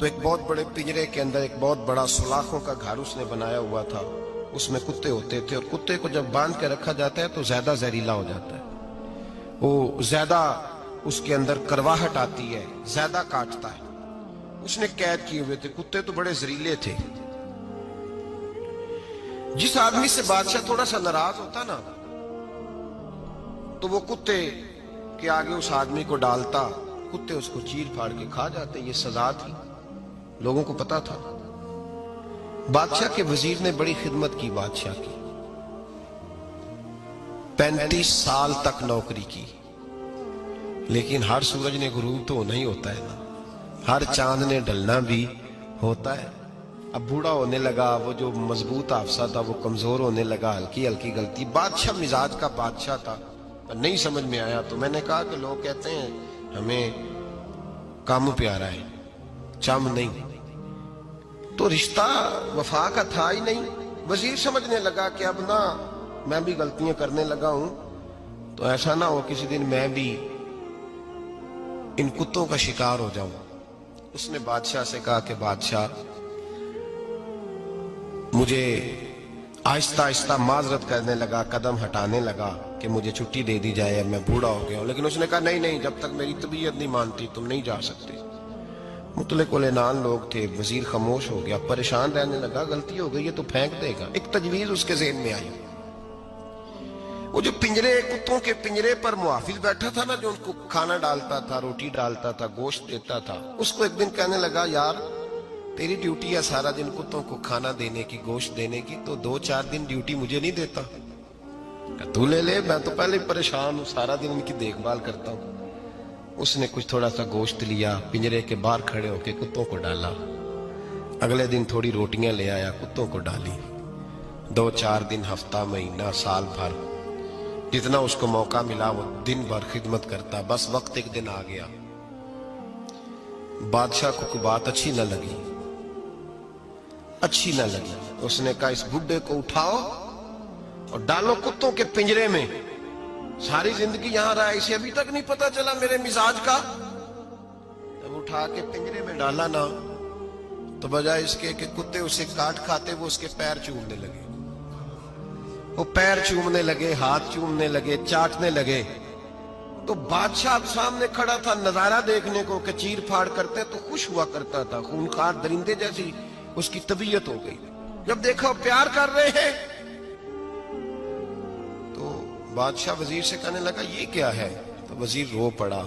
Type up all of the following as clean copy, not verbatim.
تو ایک بہت بڑے پنجرے کے اندر ایک بہت بڑا سلاخوں کا گھر اس نے بنایا ہوا تھا. اس میں کتے ہوتے تھے، اور کتے کو جب باندھ کے رکھا جاتا ہے تو زیادہ زہریلا ہو جاتا ہے، وہ زیادہ اس کے اندر کرواہٹ آتی ہے، زیادہ کاٹتا ہے. اس نے قید کیے ہوئے تھے. کتے تو بڑے زہریلے تھے. جس آدمی سے بادشاہ تھوڑا سا ناراض ہوتا نا تو وہ کتے کے آگے اس آدمی کو ڈالتا، کتے اس کو چیر پھاڑ کے کھا جاتے. یہ سزا تھی، لوگوں کو پتا تھا. بادشاہ کے وزیر نے بڑی خدمت کی بادشاہ کی، 35 سال تک نوکری کی. لیکن ہر سورج نے غروب تو ہونا ہی ہوتا ہے نا، ہر چاند نے ڈھلنا بھی ہوتا ہے. اب بوڑھا ہونے لگا، وہ جو مضبوط حافظہ تھا وہ کمزور ہونے لگا، ہلکی ہلکی غلطی. بادشاہ مزاج کا بادشاہ تھا، نہیں سمجھ میں آیا. تو میں نے کہا کہ لوگ کہتے ہیں ہمیں کام پیارا ہے، چم نہیں. تو رشتہ وفا کا تھا ہی نہیں. وزیر سمجھنے لگا کہ اب نہ میں بھی غلطیاں کرنے لگا ہوں تو ایسا نہ ہو کسی دن میں بھی ان کتوں کا شکار ہو جاؤں. اس نے بادشاہ سے کہا کہ بادشاہ مجھے آہستہ آہستہ معذرت کرنے لگا، قدم ہٹانے لگا کہ مجھے چھٹی دے دی جائے، میں بوڑھا ہو گیا ہوں. لیکن اس نے کہا نہیں، جب تک میری طبیعت نہیں مانتی تم نہیں جا سکتے. مطلق العنان لوگ تھے. وزیر خاموش ہو گیا، پریشان رہنے لگا. غلطی ہو گئی ہے تو پھینک دے گا. ایک تجویز اس کے ذہن میں آئی. وہ جو پنجرے، کتوں کے پنجرے پر محافظ بیٹھا تھا نا، جو ان کو کھانا ڈالتا تھا، روٹی ڈالتا تھا، گوشت دیتا تھا، اس کو ایک دن کہنے لگا یار تیری ڈیوٹی ہے سارا دن کتوں کو کھانا دینے کی، گوشت دینے کی، تو 2-4 دن ڈیوٹی مجھے نہیں دیتا؟ تو لے لے، میں تو پہلے پریشان ہوں، سارا دن ان کی دیکھ بھال کرتا ہوں. اس نے کچھ تھوڑا سا گوشت لیا، پنجرے کے باہر کھڑے ہو کے کتوں کو ڈالا. اگلے دن تھوڑی روٹیاں لے آیا، کتوں کو ڈالی. 2-4 دن، ہفتہ، مہینہ، سال بھر، جتنا اس کو موقع ملا وہ دن بھر خدمت کرتا. بس وقت ایک دن آ گیا، بادشاہ کو کوئی بات اچھی نہ لگی. اس نے کہا اس بڈھے کو اٹھاؤ اور ڈالو کتوں کے پنجرے میں. ساری زندگی یہاں رہا، اسے ابھی تک نہیں پتا چلا میرے مزاج کا. جب اٹھا کے پنجرے میں ڈالا نا تو بجائے اس کے کہ کتے اسے کاٹ کھاتے، وہ اس کے پیر چومنے لگے. وہ پیر چومنے لگے، ہاتھ چومنے لگے، چاٹنے لگے. تو بادشاہ اب سامنے کھڑا تھا نظارہ دیکھنے کو کہ چیر پھاڑ کرتے تو خوش ہوا کرتا تھا، خونخوار درندے جیسی اس کی طبیعت ہو گئی. جب دیکھا وہ پیار کر رہے ہیں تو بادشاہ وزیر سے کہنے لگا یہ کیا ہے؟ تو وزیر رو پڑا،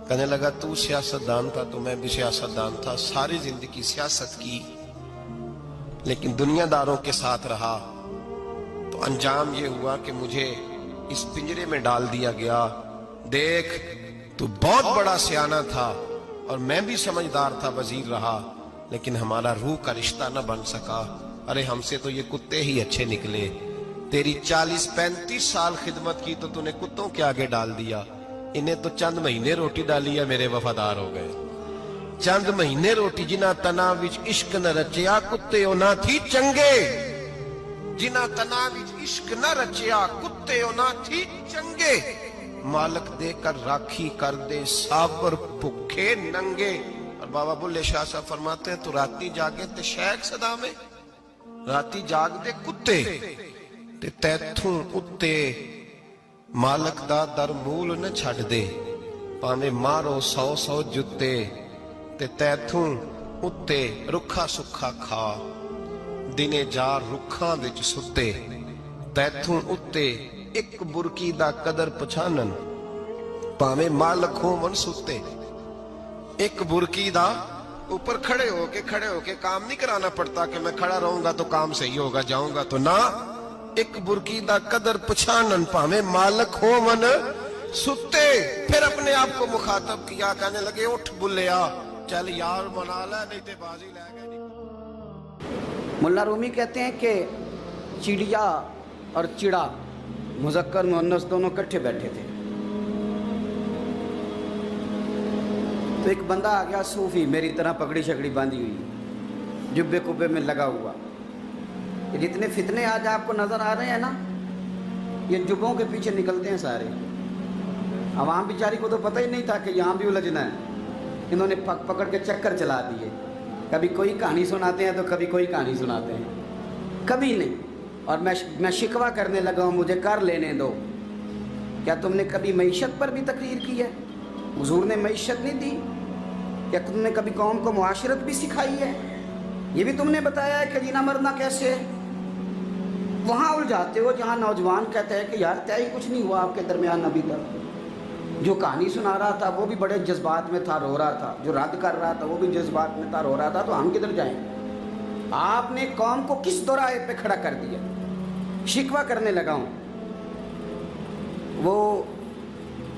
کہنے لگا تو سیاستدان تھا تو میں بھی سیاستدان تھا، ساری زندگی سیاست کی لیکن دنیا داروں کے ساتھ رہا، تو انجام یہ ہوا کہ مجھے اس پنجرے میں ڈال دیا گیا. دیکھ تو بہت بڑا سیانہ تھا اور میں بھی سمجھدار تھا، وزیر رہا، لیکن ہمارا روح کا رشتہ نہ بن سکا. ارے ہم سے تو یہ کتے ہی اچھے نکلے. تیری 40-35 سال خدمت کی تو تو نے کتوں کے آگے ڈال دیا. انہیں تو چند مہینے روٹی ڈالی ہے، میرے وفادار ہو گئے. چند مہینے روٹی، جنہ تنا وچ عشق نہ رچیا کتے او نہ تھی چنگے. جنہ تنا وچ عشق نہ رچیا کتے او نہ تھی چنگے. مالک دے کر راکھی کر دے سابر بھکھے ننگے. اور بابا بلے شاہ صاحب فرماتے ہیں تو راتی جاگے تے شیخ صدا میں، راتی جاگ دے کتے تے تیتھوں اتے مالک دا در مول نہ چھڑ دے. پاویں مارو 100 جتے تے تیتھوں اتے رکھا سکھا کھا. دنے جار رکھاں وچ ستے تیتھوں اتے ایک برکی دا قدر پچھانن. پاویں مالک ہون ستے، ایک برکی دا اوپر کھڑے ہو کے کام نہیں کرانا پڑتا کہ میں کھڑا رہوں گا تو کام صحیح ہوگا، جاؤں گا تو نہ. ایک برکی دا قدر پچھانن پاویں مالک ہون ستے. پھر اپنے آپ کو مخاطب کیا، کہنے لگے اٹھ بلیا چل یار منا لے نہیں تے بازی لے گئے. مولانا رومی کہتے ہیں کہ چڑیا اور چڑا، مذکر مؤنث دونوں کٹھے بیٹھے تھے. تو ایک بندہ آ گیا صوفی، میری طرح پگڑی شکڑی باندھی ہوئی، جبے کبے میں لگا ہوا. یہ جتنے فتنے آج آپ کو نظر آ رہے ہیں نا، یہ جبوں کے پیچھے نکلتے ہیں سارے. عوام بیچاری کو تو پتہ ہی نہیں تھا کہ یہاں بھی الجھنا ہے، انہوں نے پکڑ کے چکر چلا دیے. کبھی کوئی کہانی سناتے ہیں تو کبھی کوئی کہانی سناتے ہیں، کبھی نہیں۔ اور میں شکوہ کرنے لگا ہوں، مجھے کر لینے دو۔ کیا تم نے کبھی معیشت پر بھی تقریر کی ہے؟ حضور نے معیشت نہیں دی؟ کیا تم نے کبھی قوم کو معاشرت بھی سکھائی ہے؟ یہ بھی تم نے بتایا ہے کہ جینا مرنا کیسے ہے؟ وہاں الجھاتے ہو جہاں نوجوان کہتے ہیں کہ یار طے کچھ نہیں ہوا آپ کے درمیان ابھی تک۔ جو کہانی سنا رہا تھا وہ بھی بڑے جذبات میں تھا، رو رہا تھا، جو رد کر رہا تھا وہ بھی جذبات میں تھا، رو رہا تھا، تو ہم کدھر جائیں؟ آپ نے قوم کو کس دوراہے پہ کھڑا کر دیا؟ شکوہ کرنے لگا ہوں۔ وہ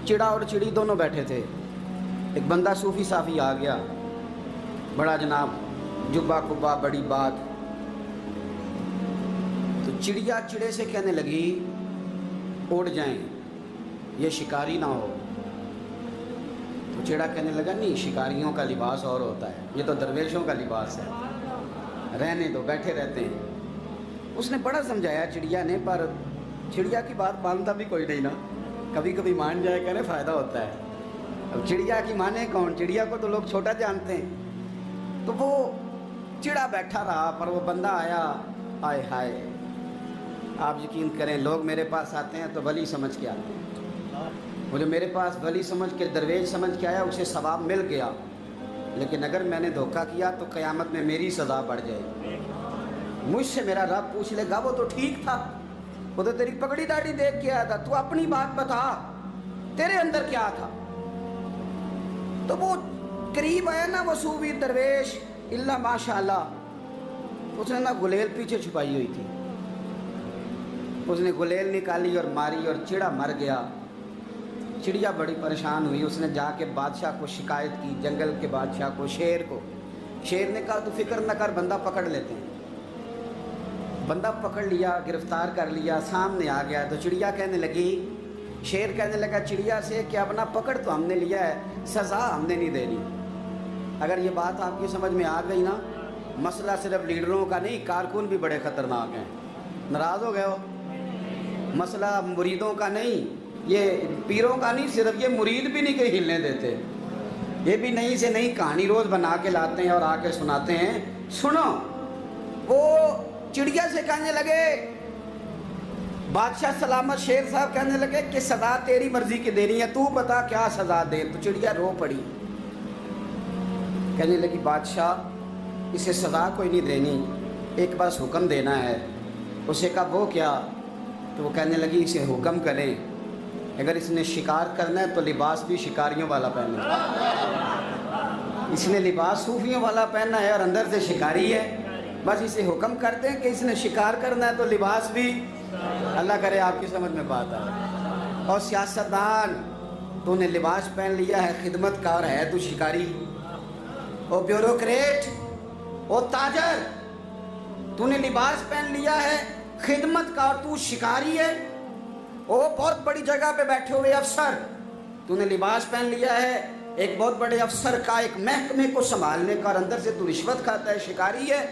چڑا اور چڑی دونوں بیٹھے تھے، ایک بندہ صوفی صافی آ گیا، بڑا جناب، جبہ کبا، بڑی بات۔ تو چڑیا چڑے سے کہنے لگی اڑ جائیں، یہ شکاری نہ ہو۔ تو چڑا کہنے لگا نہیں، شکاریوں کا لباس اور ہوتا ہے، یہ تو درویشوں کا لباس ہے، رہنے دو، بیٹھے رہتے ہیں۔ اس نے بڑا سمجھایا چڑیا نے، پر چڑیا کی بات مانتا بھی کوئی نہیں نا، کبھی کبھی مان جائے کہنے فائدہ ہوتا ہے۔ اب چڑیا کی مانے کون؟ چڑیا کو تو لوگ چھوٹا جانتے ہیں۔ تو وہ چڑا بیٹھا رہا، پر وہ بندہ آیا، آئے ہائے، آپ یقین کریں لوگ میرے پاس آتے ہیں تو ولی سمجھ کے آتے ہیں۔ وہ جو میرے پاس ولی سمجھ کے، درویش سمجھ کے آیا، اسے ثواب مل گیا، لیکن اگر میں نے دھوکہ کیا تو قیامت میں میری سزا بڑھ جائے گی۔ مجھ سے میرا رب پوچھ لے گا وہ تو ٹھیک تھا، وہ تو تیری پگڑی داڑھی دیکھ کے آیا تھا، تو اپنی بات بتا، تیرے اندر کیا تھا؟ تو وہ قریب آیا نا وہ صوفی درویش، اللہ ماشاءاللہ، اس نے نا گلیل پیچھے چھپائی ہوئی تھی، اس نے گلیل نکالی اور ماری اور چڑا مر گیا۔ چڑیا بڑی پریشان ہوئی، اس نے جا کے بادشاہ کو شکایت کی، جنگل کے بادشاہ کو، شیر کو۔ شیر نے کہا تو فکر نہ کر، بندہ پکڑ لیتے ہیں۔ بندہ پکڑ لیا، گرفتار کر لیا، سامنے آ گیا۔ تو چڑیا کہنے لگی، شیر کہنے لگا چڑیا سے کہ اب نہ پکڑ تو ہم نے لیا ہے، سزا ہم نے نہیں دینی۔ اگر یہ بات آپ کی سمجھ میں آ گئی نا، مسئلہ صرف لیڈروں کا نہیں، کارکن بھی بڑے خطرناک ہیں۔ ناراض ہو گئے ہو؟ مسئلہ مریدوں کا نہیں، یہ پیروں کا نہیں، صرف یہ مرید بھی نہیں کہیں ہلنے دیتے، یہ بھی نئی سے نئی کہانی روز بنا کے لاتے ہیں اور آ کے سناتے ہیں۔ سنو، وہ چڑیا سے کہنے لگے، بادشاہ سلامت، شیر صاحب کہنے لگے کہ سزا تیری مرضی کی دینی ہے، تو بتا کیا سزا دے۔ تو چڑیا رو پڑی، کہنے لگی بادشاہ اسے سزا کوئی نہیں دینی، ایک بس حکم دینا ہے۔ اسے کہا وہ کیا؟ تو وہ کہنے لگی اسے حکم کریں، اگر اس نے شکار کرنا ہے تو لباس بھی شکاریوں والا پہنے، اس نے لباس صوفیوں والا پہننا ہے اور اندر سے شکاری ہے، بس اسے حکم کرتے ہیں کہ اس نے شکار کرنا ہے تو لباس بھی، اللہ کرے آپ کی سمجھ میں بات آئے۔ اور سیاستدان، تو نے لباس پہن لیا ہے، خدمت کار ہے تو شکاری، اور بیوروکریٹ، اور تاجر، تو نے لباس پہن لیا ہے، خدمت کار، تو شکاری ہے۔ وہ بہت بڑی جگہ پہ بیٹھے ہوئے افسر، تو نے لباس پہن لیا ہے ایک بہت بڑے افسر کا، ایک محکمے کو سنبھالنے کا، اور اندر سے تو رشوت کھاتا ہے، شکاری ہے۔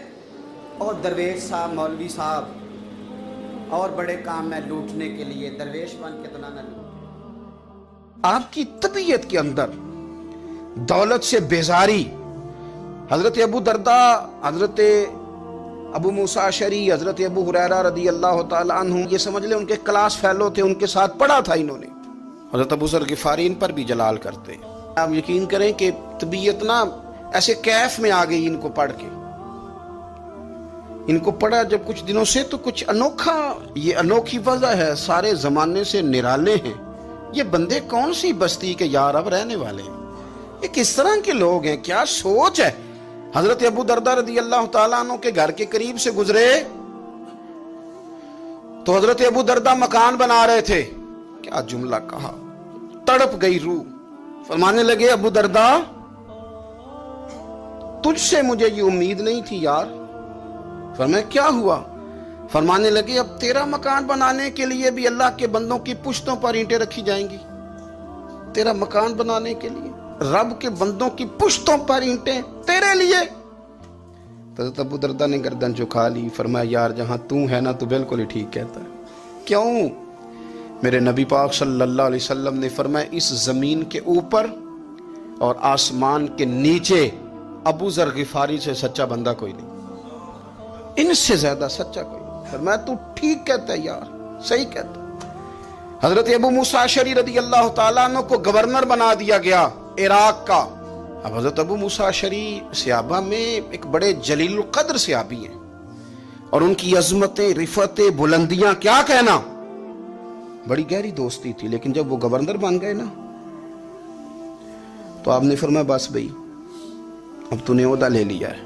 اور درویش صاحب، مولوی صاحب، اور بڑے کام میں لوٹنے کے لیے، درویش بن کے تو نہ لوٹ۔ آپ کی طبیعت کے اندر دولت سے بیزاری، حضرت ابو درداء، حضرت ابو موسیٰ اشعری، حضرت ابو ہریرہ رضی اللہ تعالیٰ عنہ، یہ سمجھ لیں ان کے کلاس فیلو تھے، ان کے ساتھ پڑھا تھا انہوں نے۔ حضرت ابو ذر غفاری ان پر بھی جلال کرتے ہیں۔ آپ یقین کریں کہ طبیعت نا ایسے کیف میں آ گئی ان کو پڑھ کے، ان کو پڑھا جب کچھ دنوں سے تو کچھ انوکھا، یہ انوکھی وضع ہے، سارے زمانے سے نرالے ہیں، یہ بندے کون سی بستی کے یار اب رہنے والے ہیں، یہ کس طرح کے لوگ ہیں، کیا سوچ ہے۔ حضرت ابو درداء رضی اللہ تعالیٰ عنہ کے گھر کے قریب سے گزرے تو حضرت ابو درداء مکان بنا رہے تھے، کیا جملہ کہا، تڑپ گئی روح۔ فرمانے لگے ابو درداء تجھ سے مجھے یہ امید نہیں تھی یار۔ فرمایا کیا ہوا؟ فرمانے لگے اب تیرا مکان بنانے کے لیے بھی اللہ کے بندوں کی پشتوں پر اینٹیں رکھی جائیں گی، تیرا مکان بنانے کے لیے رب کے بندوں کی پشتوں پر اینٹیں تیرے لیے۔ حضرت ابو درداء نے گردن جھکا لی، فرمایا یار جہاں تو ہے نا تو بالکل ہی ٹھیک کہتا ہے۔ کیوں؟ میرے نبی پاک صلی اللہ علیہ وسلم نے فرمایا اس زمین کے اوپر اور آسمان کے نیچے ابو ذر غفاری سے سچا بندہ کوئی نہیں، ان سے زیادہ سچا کوئی نہیں۔ فرمایا تو ٹھیک کہتا ہے یار، صحیح کہتا ہے۔ حضرت ابو موسیٰ اشعری رضی اللہ تعالیٰ عنہ کو گورنر بنا دیا گیا عراق کا۔ اب حضرت ابو موسیٰ اشعری صحابہ میں ایک بڑے جلیل القدر صحابی ہیں، اور ان کی عظمتیں، رفتیں، بلندیاں کیا کہنا، بڑی گہری دوستی تھی۔ لیکن جب وہ گورنر بن گئے نا تو آپ نے فرمایا بس بھئی اب تو نے عہدہ لے لیا ہے،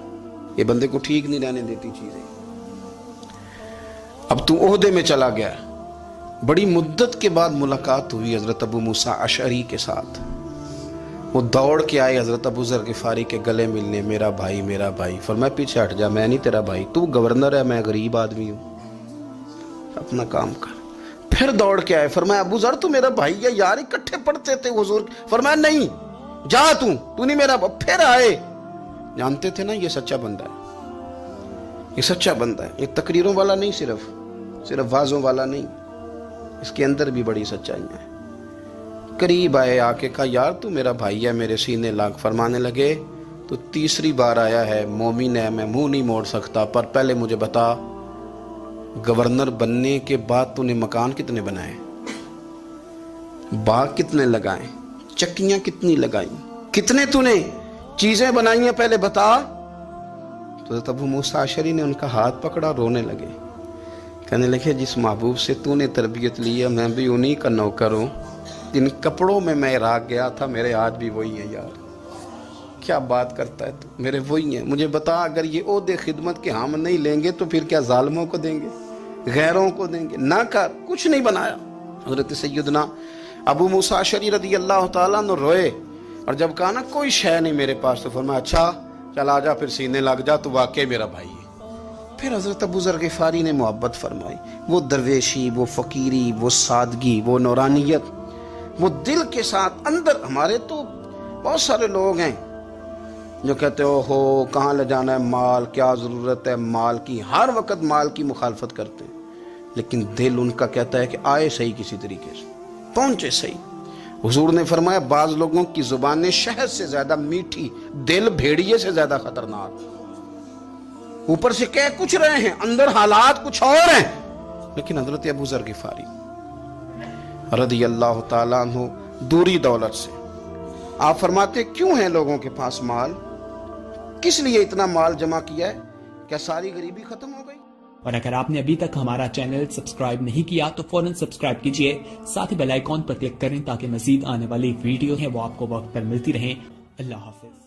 یہ بندے کو ٹھیک نہیں رہنے دیتی چیزیں، اب تو عہدے میں چلا گیا ہے۔ بڑی مدت کے بعد ملاقات ہوئی حضرت ابو موسیٰ اشعری کے ساتھ، وہ دوڑ کے آئے حضرت ابو ذر غفاری کے گلے ملنے، میرا بھائی میرا بھائی۔ فرمایا پیچھے ہٹ جا، میں نہیں تیرا بھائی، تو گورنر ہے، میں غریب آدمی ہوں، اپنا کام کر۔ پھر دوڑ کے آئے، فرمایا ابو ذر تو میرا بھائی ہے یار، اکٹھے پڑھتے تھے حضور۔ فرمایا نہیں، جا تو نہیں میرا بھائی۔ پھر آئے، جانتے تھے نا یہ سچا بندہ ہے، یہ سچا بندہ ہے، یہ تقریروں والا نہیں، صرف وعظوں والا نہیں، اس کے اندر بھی بڑی سچائیاں ہیں۔ قریب آئے، آ کے کہا یار تو میرا بھائی ہے، میرے سینے لاگ۔ فرمانے لگے تو تیسری بار آیا ہے، مومن ہے، میں منہ نہیں موڑ سکتا، پر پہلے مجھے بتا گورنر بننے کے بعد تو نے مکان کتنے بنائے، باغ کتنے لگائے، چکیاں کتنی لگائیں، کتنے تو نے چیزیں بنائی ہیں، پہلے بتا۔ تو حضرت ابو موسیٰ اشعری نے ان کا ہاتھ پکڑا، رونے لگے، کہنے لگے جس محبوب سے تو نے تربیت لی ہے میں بھی انہی کا نوکر ہوں، جن کپڑوں میں میں عراق گیا تھا میرے آج بھی وہی ہیں یار، کیا بات کرتا ہے تو، میرے وہی ہیں۔ مجھے بتا اگر یہ عہدے خدمت کے ہم نہیں لیں گے تو پھر کیا ظالموں کو دیں گے، غیروں کو دیں گے؟ نہ کر، کچھ نہیں بنایا۔ حضرت سیدنا ابو موسیٰ اشعری رضی اللہ تعالیٰ عنہ روئے، اور جب کہا نا کوئی شے نہیں میرے پاس، تو فرمایا اچھا چل آ جا، پھر سینے لگ جا، تو واقعی میرا بھائی ہے۔ پھر حضرت ابو ذر غفاری نے محبت فرمائی، وہ درویشی، وہ فقیری، وہ سادگی، وہ نورانیت، وہ دل کے ساتھ اندر۔ ہمارے تو بہت سارے لوگ ہیں جو کہتے ہو کہاں لے جانا ہے مال، کیا ضرورت ہے مال کی، ہر وقت مال کی مخالفت کرتے ہیں، لیکن دل ان کا کہتا ہے کہ آئے صحیح کسی طریقے سے، پہنچے صحیح۔ حضور نے فرمایا بعض لوگوں کی زبانیں شہد سے زیادہ میٹھی، دل بھیڑیے سے زیادہ خطرناک، اوپر سے کہہ کچھ رہے ہیں اندر حالات کچھ اور ہیں۔ لیکن حضرت ابو ذر غفاری رضی اللہ تعالیٰ عنہ دوری دولت سے، آپ فرماتے کیوں ہیں لوگوں کے پاس مال، کس لیے اتنا مال جمع کیا ہے، کیا ساری غریبی ختم ہو گئی؟ اور اگر آپ نے ابھی تک ہمارا چینل سبسکرائب نہیں کیا تو فوراً سبسکرائب کیجئے، ساتھ ہی بیل آئیکن پر کلک کریں تاکہ مزید آنے والی ویڈیو ہیں وہ آپ کو وقت پر ملتی رہیں۔ اللہ حافظ۔